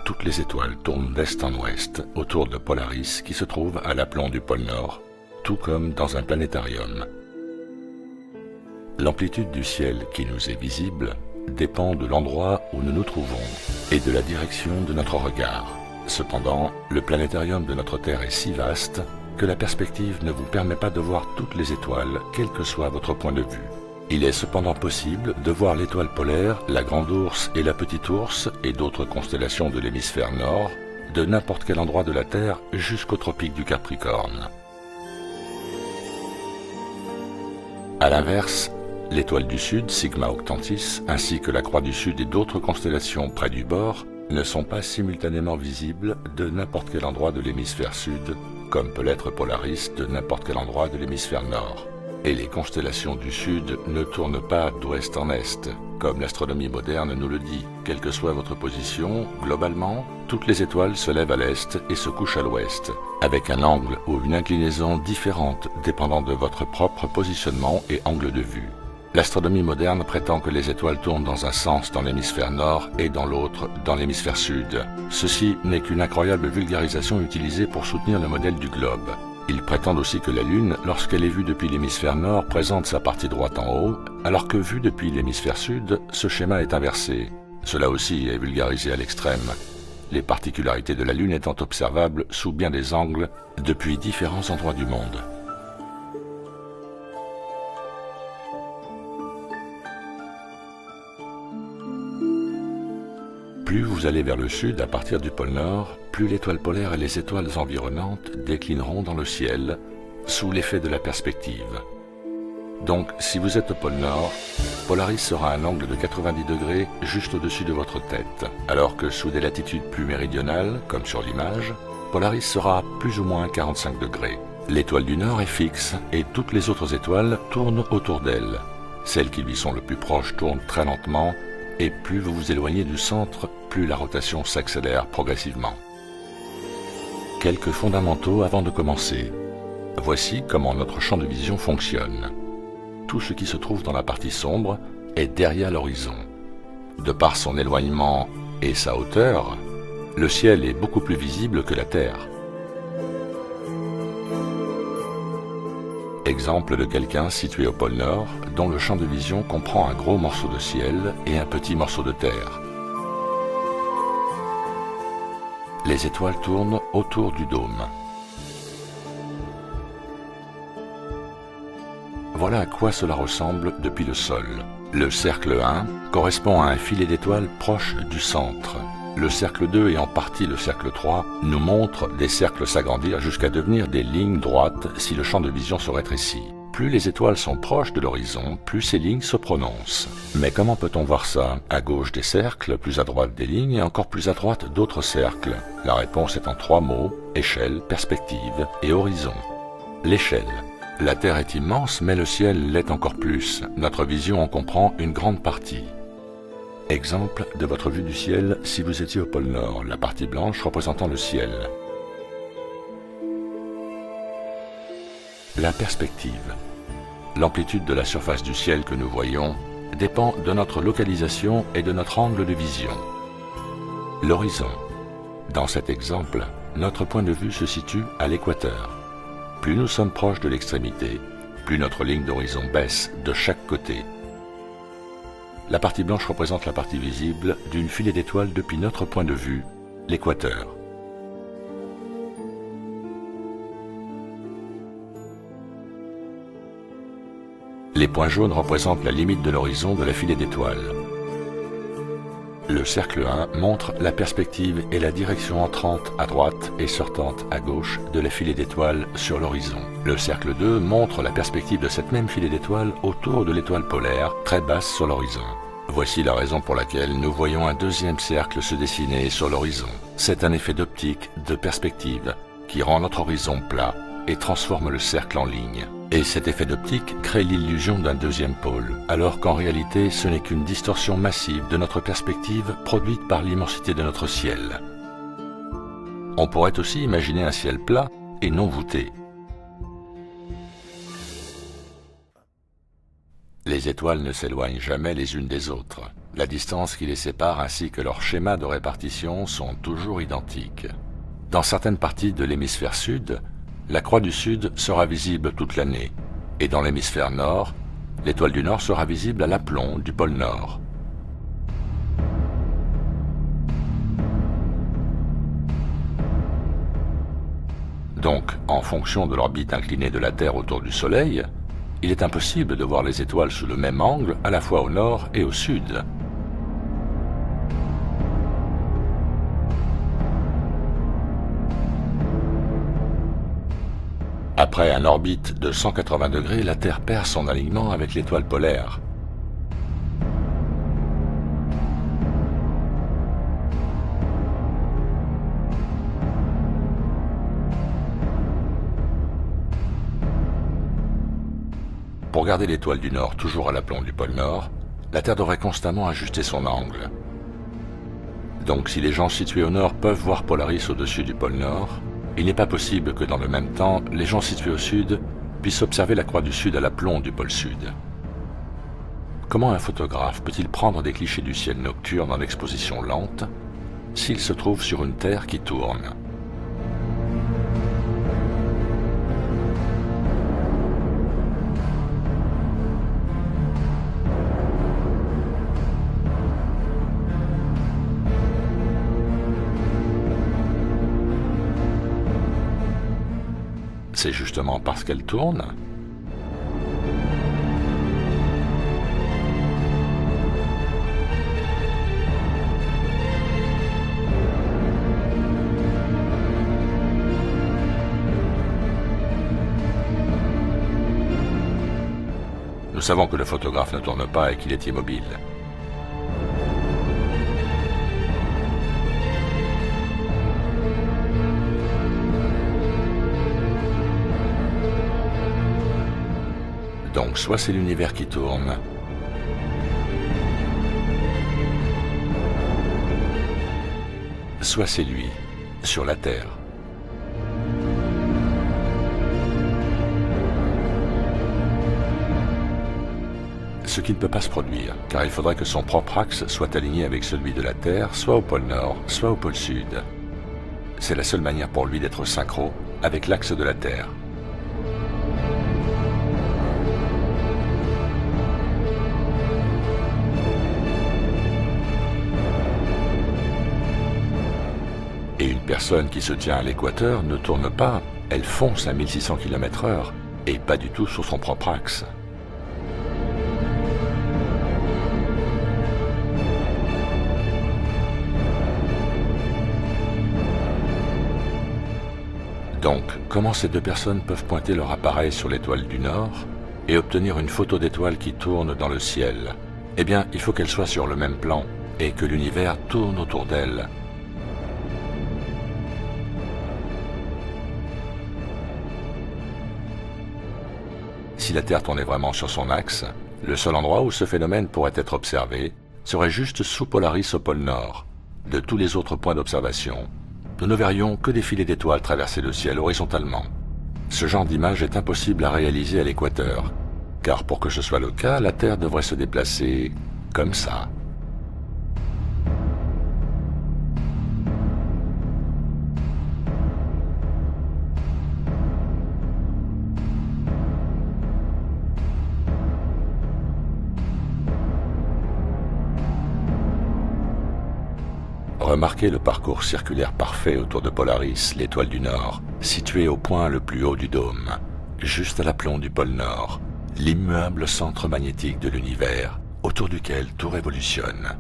toutes les étoiles tournent d'est en ouest autour de Polaris qui se trouve à l'aplomb du pôle Nord, tout comme dans un planétarium. L'amplitude du ciel qui nous est visible dépend de l'endroit où nous nous trouvons et de la direction de notre regard. Cependant, le planétarium de notre Terre est si vaste que la perspective ne vous permet pas de voir toutes les étoiles, quel que soit votre point de vue. Il est cependant possible de voir l'étoile polaire, la Grande Ourse et la Petite Ourse et d'autres constellations de l'hémisphère nord de n'importe quel endroit de la Terre jusqu'au tropique du Capricorne. A l'inverse, l'étoile du Sud, Sigma Octantis, ainsi que la Croix du Sud et d'autres constellations près du bord ne sont pas simultanément visibles de n'importe quel endroit de l'hémisphère sud, comme peut l'être Polaris de n'importe quel endroit de l'hémisphère nord. Et les constellations du Sud ne tournent pas d'ouest en est, comme l'astronomie moderne nous le dit. Quelle que soit votre position, globalement, toutes les étoiles se lèvent à l'est et se couchent à l'ouest, avec un angle ou une inclinaison différente dépendant de votre propre positionnement et angle de vue. L'astronomie moderne prétend que les étoiles tournent dans un sens dans l'hémisphère nord et dans l'autre dans l'hémisphère sud. Ceci n'est qu'une incroyable vulgarisation utilisée pour soutenir le modèle du globe. Ils prétendent aussi que la Lune, lorsqu'elle est vue depuis l'hémisphère nord, présente sa partie droite en haut, alors que vue depuis l'hémisphère sud, ce schéma est inversé. Cela aussi est vulgarisé à l'extrême, les particularités de la Lune étant observables sous bien des angles depuis différents endroits du monde. Plus vous allez vers le sud à partir du pôle Nord, plus l'étoile polaire et les étoiles environnantes déclineront dans le ciel sous l'effet de la perspective. Donc, si vous êtes au pôle Nord, Polaris sera à un angle de 90 degrés juste au-dessus de votre tête, alors que sous des latitudes plus méridionales, comme sur l'image, Polaris sera à plus ou moins 45 degrés. L'étoile du Nord est fixe et toutes les autres étoiles tournent autour d'elle. Celles qui lui sont le plus proches tournent très lentement, et plus vous vous éloignez du centre, plus la rotation s'accélère progressivement. Quelques fondamentaux avant de commencer. Voici comment notre champ de vision fonctionne. Tout ce qui se trouve dans la partie sombre est derrière l'horizon. De par son éloignement et sa hauteur, le ciel est beaucoup plus visible que la Terre. Exemple de quelqu'un situé au pôle Nord, dont le champ de vision comprend un gros morceau de ciel et un petit morceau de terre. Les étoiles tournent autour du dôme. Voilà à quoi cela ressemble depuis le sol. Le cercle 1 correspond à un filet d'étoiles proche du centre. Le cercle 2 et en partie le cercle 3 nous montrent des cercles s'agrandir jusqu'à devenir des lignes droites si le champ de vision se rétrécit. Plus les étoiles sont proches de l'horizon, plus ces lignes se prononcent. Mais comment peut-on voir ça? À gauche des cercles, plus à droite des lignes et encore plus à droite d'autres cercles. La réponse est en 3 mots: échelle, perspective et horizon. L'échelle. La Terre est immense, mais le ciel l'est encore plus. Notre vision en comprend une grande partie. Exemple de votre vue du ciel si vous étiez au pôle Nord, la partie blanche représentant le ciel. La perspective. L'amplitude de la surface du ciel que nous voyons dépend de notre localisation et de notre angle de vision. L'horizon. Dans cet exemple, notre point de vue se situe à l'équateur. Plus nous sommes proches de l'extrémité, plus notre ligne d'horizon baisse de chaque côté. La partie blanche représente la partie visible d'une filée d'étoiles depuis notre point de vue, l'équateur. Les points jaunes représentent la limite de l'horizon de la filée d'étoiles. Le cercle 1 montre la perspective et la direction entrante à droite et sortante à gauche de la filée d'étoiles sur l'horizon. Le cercle 2 montre la perspective de cette même filée d'étoiles autour de l'étoile polaire, très basse sur l'horizon. Voici la raison pour laquelle nous voyons un deuxième cercle se dessiner sur l'horizon. C'est un effet d'optique, de perspective, qui rend notre horizon plat et transforme le cercle en ligne. Et cet effet d'optique crée l'illusion d'un deuxième pôle, alors qu'en réalité ce n'est qu'une distorsion massive de notre perspective produite par l'immensité de notre ciel. On pourrait aussi imaginer un ciel plat et non voûté. Les étoiles ne s'éloignent jamais les unes des autres. La distance qui les sépare ainsi que leur schéma de répartition sont toujours identiques. Dans certaines parties de l'hémisphère sud, la croix du sud sera visible toute l'année, et dans l'hémisphère nord, l'étoile du nord sera visible à l'aplomb du pôle nord. Donc, en fonction de l'orbite inclinée de la Terre autour du Soleil, il est impossible de voir les étoiles sous le même angle à la fois au nord et au sud. Après un orbite de 180 degrés, la Terre perd son alignement avec l'étoile polaire. Pour garder l'étoile du Nord toujours à l'aplomb du pôle Nord, la Terre devrait constamment ajuster son angle. Donc si les gens situés au Nord peuvent voir Polaris au-dessus du pôle Nord, il n'est pas possible que dans le même temps, les gens situés au Sud puissent observer la croix du Sud à l'aplomb du pôle Sud. Comment un photographe peut-il prendre des clichés du ciel nocturne en exposition lente s'il se trouve sur une Terre qui tourne ? C'est justement parce qu'elle tourne. Nous savons que le photographe ne tourne pas et qu'il est immobile. Donc soit c'est l'univers qui tourne, soit c'est lui, sur la Terre. Ce qui ne peut pas se produire, car il faudrait que son propre axe soit aligné avec celui de la Terre, soit au pôle Nord, soit au pôle Sud. C'est la seule manière pour lui d'être synchro avec l'axe de la Terre. Et une personne qui se tient à l'équateur ne tourne pas, elle fonce à 1600 km/h, et pas du tout sur son propre axe. Donc, comment ces deux personnes peuvent pointer leur appareil sur l'étoile du Nord et obtenir une photo d'étoile qui tourne dans le ciel? Eh bien, il faut qu'elles soient sur le même plan et que l'univers tourne autour d'elles. Si la Terre tournait vraiment sur son axe, le seul endroit où ce phénomène pourrait être observé serait juste sous Polaris au pôle Nord. De tous les autres points d'observation, nous ne verrions que des filets d'étoiles traverser le ciel horizontalement. Ce genre d'image est impossible à réaliser à l'équateur, car pour que ce soit le cas, la Terre devrait se déplacer comme ça. Remarquez le parcours circulaire parfait autour de Polaris, l'étoile du Nord, située au point le plus haut du dôme, juste à l'aplomb du pôle Nord, l'immuable centre magnétique de l'univers, autour duquel tout révolutionne.